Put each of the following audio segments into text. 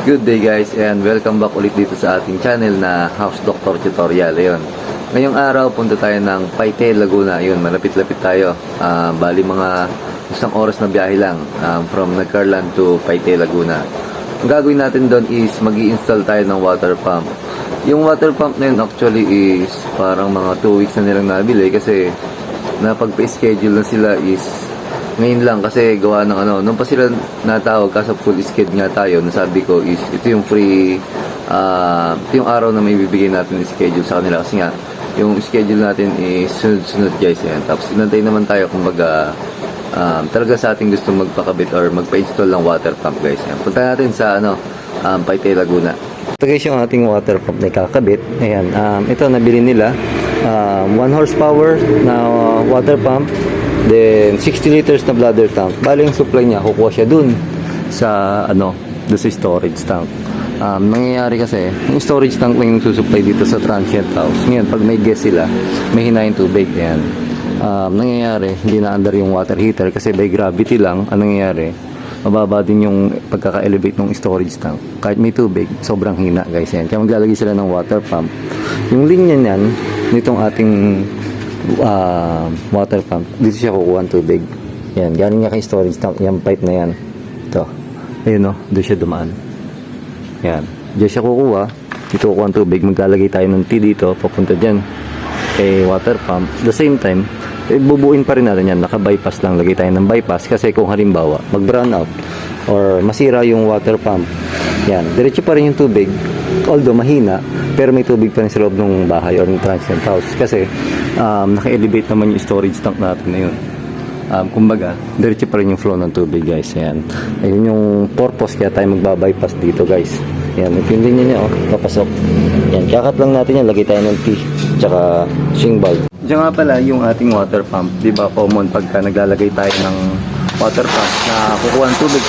Good day guys and welcome back ulit dito sa ating channel na House Doctor Tutorial. Ayun. Ngayong araw punta tayo ng Paite, Laguna. Ayun, malapit-lapit tayo. Bali mga isang oras na biyahe lang from Nagcarlan to Paite, Laguna. Ang gagawin natin doon is mag-i-install tayo ng water pump. Yung water pump na yun actually is parang mga 2 weeks na nilang nabili kasi napagpa-schedule na sila is ngayon lang kasi gawa ng nung pa sila natawag kasi full schedule nga tayo, nasabi ko is ito yung free ito yung araw na may bibigay natin schedule sa kanila kasi nga yung schedule natin is sunod-sunod guys yan. Tapos inantay naman tayo kumbaga talaga sa ating gusto magpakabit or magpa-install ng water pump guys yan. Punta natin sa Paite, Laguna. Ito guys yung ating water pump na kakabit. Ayan, ito nabili nila 1 horsepower na water pump. Then 60 liters na bladder tank. Bali yung supply niya kukuha siya dun sa doon sa storage tank. Nangyayari kasi yung storage tank lang yung susupply dito sa transient house. Ngayon pag may guest sila, may hinahing tubig yan. Nangyayari hindi na under yung water heater kasi by gravity lang ang nangyayari. Mababa din yung pagkaka-elevate ng storage tank. Kahit may tubig, sobrang hina guys yan. Kaya maglalagay sila ng water pump. Yung linya niyan nitong ating water pump, dito siya kukuha ng tubig. Yan, galing niya kay storage tank, yung pipe na yan. Ito, ayun doon siya dumaan. Yan, diyan siya kukuha, dito kukuha ng tubig, maglalagay tayo ng tea dito, papunta dyan kay water pump. The same time, bubuin pa rin natin yan, naka-bypass lang, lagay tayo ng bypass kasi kung halimbawa, mag-brown out or masira yung water pump, yan, diretso pa rin yung tubig, although mahina, pero may tubig pa rin sa loob ng bahay or ng transient house kasi naka-elevate naman yung storage tank natin na yun. Kumbaga, diretso pa rin yung flow ng tubig guys. Ayan. Ayun yung purpose kaya tayo magbabypass dito guys. Ayan, yung linya niya papasok. Ayan, kakat lang natin yan, lagay tayo ng T tsaka swing bulb. Diyan nga pala yung ating water pump. Diba common pagka naglalagay tayo ng water pump na kukuha ng tubig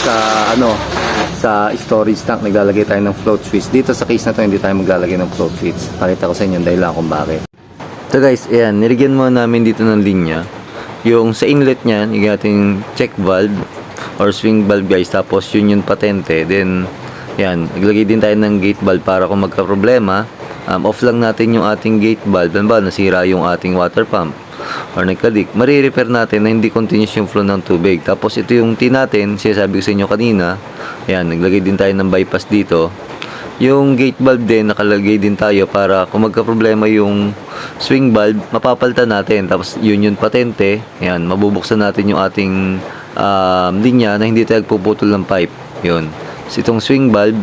sa storage tank, naglalagay tayo ng float switch. Dito sa case na to hindi tayo maglalagay ng float switch. Pakita ko sa inyo dahil lang kung bakit. So guys, ayan, nilagyan mo namin dito ng linya. Yung sa inlet niyan, yung ating check valve or swing valve guys, tapos yun yung patente. Then, ayan, naglagay din tayo ng gate valve para kung magka-problema, off lang natin yung ating gate valve. Ano ba, nasira yung ating water pump or nagka-leak, marirepair natin na hindi continuous yung flow ng tubig. Tapos ito yung T natin, sinasabi ko sa inyo kanina, ayan, naglagay din tayo ng bypass dito. Yung gate valve din, nakalagay din tayo para kung magka-problema yung swing valve, mapapalitan natin. Tapos yun yung patente, ayan, mabubuksan natin yung ating linya na hindi tayo puputol ng pipe. Yun. So, itong swing valve,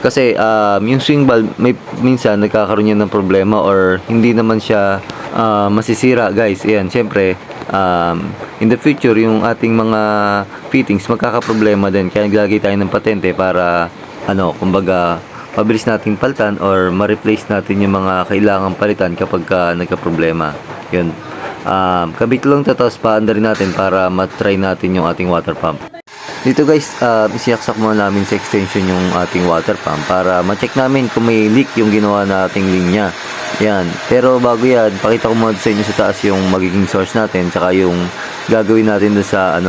kasi yung swing valve, minsan nagkakaroon yan ng problema or hindi naman siya masisira guys. Ayan, syempre, in the future, yung ating mga fittings, magkakaproblema din. Kaya naglagay tayo ng patente para, kumbaga, mabilis nating palitan or ma-replace natin yung mga kailangang palitan kapag nagka-problema. Yun. Kabit lang ito, tapos paanda rin natin para matry natin yung ating water pump. Dito guys, isiyaksak muna namin sa extension yung ating water pump para ma-check namin kung may leak yung ginawa nating linya. Yan. Pero bago yan, pakita ko muna sa inyo sa taas yung magiging source natin, tsaka yung gagawin natin doon sa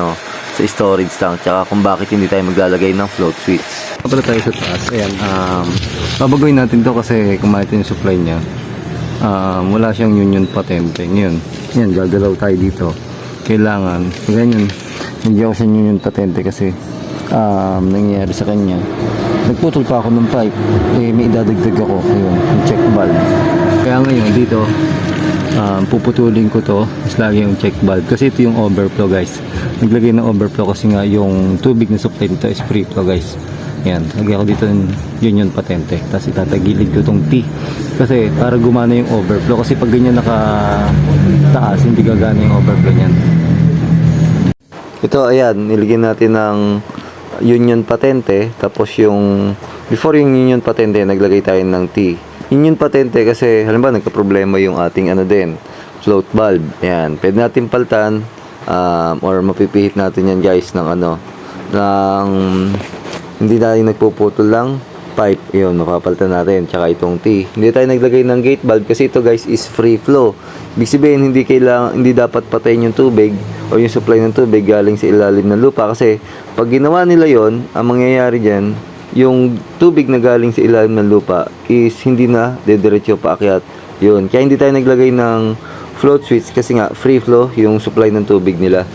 sa storage tank, tsaka kung bakit hindi tayo maglalagay ng float switch. Kapag tayo sa taas, ayan, babagoyin natin to kasi kung makita yung supply niya, wala siyang union patente. Ngayon, yan, gagalaw tayo dito. Kailangan, ganyan, hindi ako sa union patente kasi nangyayari sa kanya. Nagputol pa ako ng pipe, may idadagdag ako, ayun, yung check valve. Kaya ngayon, dito, puputulin ko to, mas lagi yung check valve kasi ito yung overflow guys. Naglagay ng overflow kasi nga yung tubig na supply dito is free flow guys. Yan, lagay ako dito yun patente, tapos itatagilid ko tong T kasi para gumana yung overflow kasi pag ganyan nakataas hindi gagana yung overflow niyan. Ito ayan, nilagyan natin ng union patente, tapos yung before yung union patente naglagay tayo ng T. Union patente kasi halimbawa nagka-problema yung ating din, float valve. Yan, pwede natin palitan or mapipihit natin yan guys ng hindi tayo nagpuputol lang pipe. Yun, mapapalitan natin. Tsaka itong T. Hindi tayo naglagay ng gate valve kasi ito guys is free flow. Ibig sabihin hindi dapat patayin yung tubig o yung supply ng tubig galing sa ilalim ng lupa kasi pag ginawa nila yon, ang mangyayari dyan, yung tubig na galing sa ilalim ng lupa is hindi na dediretso paakyat. Yun. Kaya hindi tayo naglagay ng float switch kasi nga free flow yung supply ng tubig nila.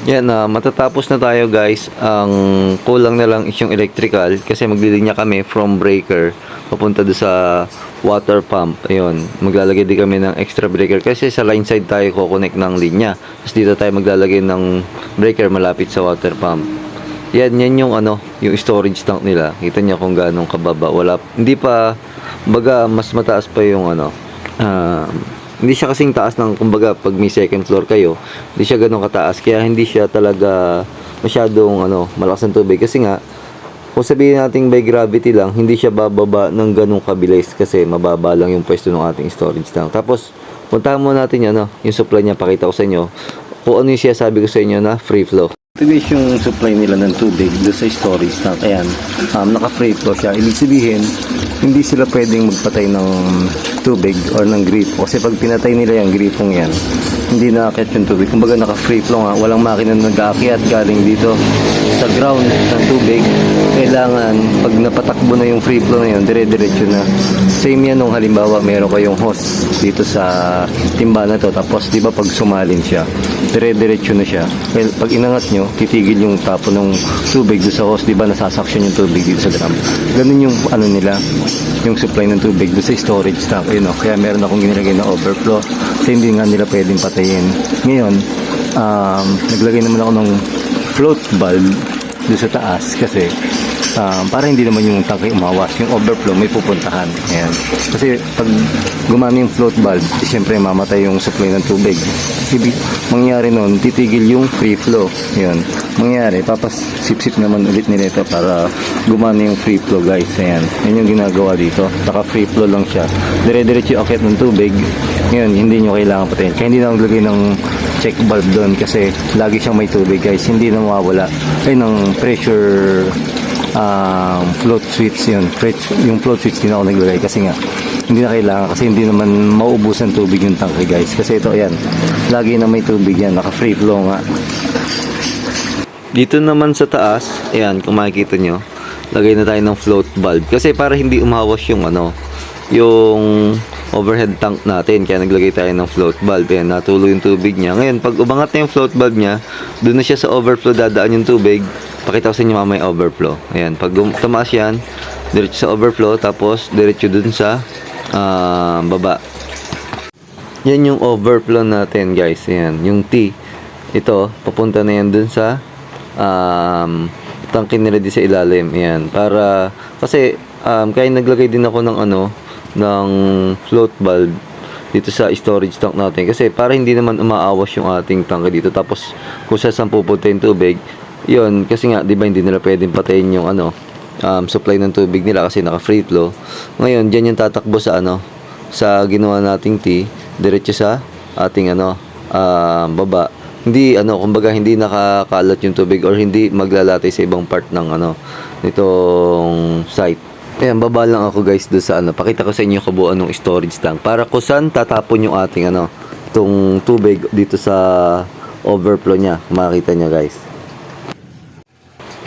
Yan na, matatapos na tayo guys. Ang kulang na lang is yung electrical kasi maglilinya kami from breaker papunta do sa water pump. Ayun, maglalagay din kami ng extra breaker kasi sa line side tayo ko-connect ng linya. Tapos dito tayo maglalagay ng breaker malapit sa water pump. Yan yung yung storage tank nila. Kita niyo kung gaano kababa. Hindi pa, baga mas mataas pa yung hindi siya kasing taas ng, kumbaga, pag may second floor kayo, hindi siya ganun kataas. Kaya hindi siya talaga masyadong, malakas ng tubig. Kasi nga, kung sabihin natin by gravity lang, hindi siya bababa ng ganung kabilis kasi mababa lang yung pwesto ng ating storage tank. Tapos, puntahan muna natin yung supply niya. Pakita ko sa inyo kung ano yung sinasabi ko sa inyo na free flow. Ito guys yung supply nila ng tubig doon sa storage tank. Ayan, naka-free flow siya. Ibig sabihin, hindi sila pwedeng magpatay ng tubig or ng gripo. Kasi pag pinatay nila yung gripong yan, hindi nakakit yung tubig. Kumbaga naka-free flow nga. Walang makina na nag-aakyat galing dito sa ground ng tubig. Kailangan, pag napatakbo na yung free flow na yun, dire-diretso na. Same yan nung halimbawa, meron kayong hose dito sa timba na to. Tapos, di ba pag sumalin siya, dire-diretso na siya. Well, pag inangat nyo, titigil yung tapo ng tubig doon sa hose. Di ba nasasaksyon yung tubig dito sa drum. Ganun yung nila, yung supply ng tubig doon sa storage tank. Kaya meron akong ginilagay na overflow. Kasi hindi nga nila pwedeng patayin. Ngayon, naglagay naman ako ng float valve doon sa taas kasi para hindi naman yung tangke umawas, yung overflow may pupuntahan. Ayan. Kasi pag gumana yung float valve, siyempre mamatay yung supply ng tubig. Mangyari nun, titigil yung free flow. Ayan. Mangyari, sip-sip naman ulit nila ito para gumana yung free flow guys. Ayan. Yan yung ginagawa dito. Saka free flow lang siya. Dire-diretso yung akit ng tubig. Ngayon, hindi nyo kailangan patayin. Kaya hindi na maglagay ng check valve doon kasi lagi siyang may tubig guys. Hindi na mawawala ng pressure float switch yun. Yung float switch din ako naglagay kasi nga hindi na kailangan kasi hindi naman mauubusan tubig yung tangke guys. Kasi ito ayan, lagi na may tubig yan, naka free flow nga. Dito naman sa taas, ayan kung makikita nyo, lagay na tayo ng float valve kasi para hindi umawas yung yung overhead tank natin. Kaya naglagay tayo ng float valve. Ayan, natuloy yung tubig niya. Ngayon, pag umangat na yung float valve niya, doon na siya sa overflow dadaan yung tubig. Pakita ko sa inyo mamaya overflow. Ayan, pag tumaas yan, diretso sa overflow, tapos diretso dun sa baba. Yan yung overflow natin guys. Ayan, yung T. Ito, papunta na yan dun sa tangke nila di sa ilalim. Ayan, para, kasi kaya naglagay din ako ng ng float valve dito sa storage tank natin kasi para hindi naman umaawas yung ating tangke dito. Tapos kung saan pupunta yung tubig, yun, kasi nga, di ba, hindi nila pwedeng patayin yung supply ng tubig nila kasi naka free flow. Ngayon, dyan yung tatakbo sa sa ginawa nating T, diretso sa ating baba. Hindi, kumbaga, hindi nakakalat yung tubig or hindi maglalatay sa ibang part ng nitong site. Ayan, baba lang ako guys doon sa pakita ko sa inyo kabuuan ng storage tank para kung saan tatapon yung ating itong tubig dito sa overflow niya. Makikita nyo guys.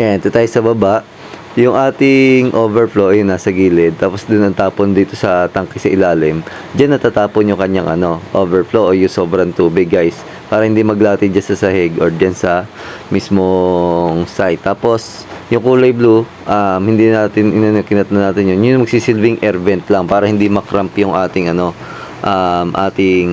Ayan, ito tayo sa baba. Yung ating overflow ay nasa gilid. Tapos din ang tapon dito sa tangke sa ilalim. Diyan natatapon yung kanyang overflow o yung sobrang tubig guys. Para hindi maglati dyan sa sahig or dyan sa mismong site. Tapos yung kulay blue, hindi natin kinat na natin yun. Yun magsisilbing air vent lang para hindi makramp yung ating ating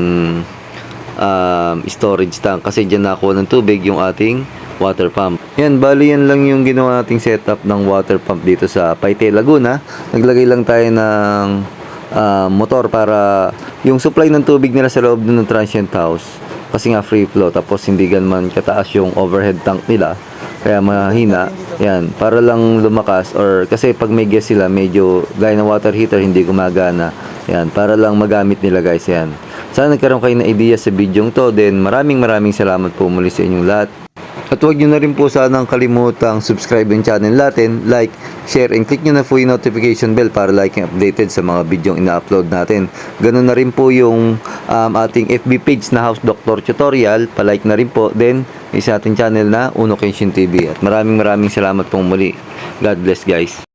storage tank. Kasi dyan nakuha ng tubig yung ating water pump. Yan, bali yan lang yung ginawa nating setup ng water pump dito sa Paite, Laguna. Naglagay lang tayo ng motor para yung supply ng tubig nila sa loob ng transient house. Kasi nga free flow, tapos hindi ganman kataas yung overhead tank nila. Kaya mahina. Yan, para lang lumakas or kasi pag may gas sila, medyo gaya ng water heater, hindi gumagana. Yan, para lang magamit nila guys. Yan. Sana nagkaroon kayo ng idea sa video to. Then maraming salamat po muli sa inyong lahat. At huwag nyo na rin po sanang kalimutang subscribe yung channel natin, like, share, and click nyo na po yung notification bell para like and updated sa mga video ina-upload natin. Ganun na rin po yung ating FB page na House Doctor Tutorial, palike na rin po. Then, isa ating channel na Uno Kenshin TV. At maraming salamat pong muli. God bless guys.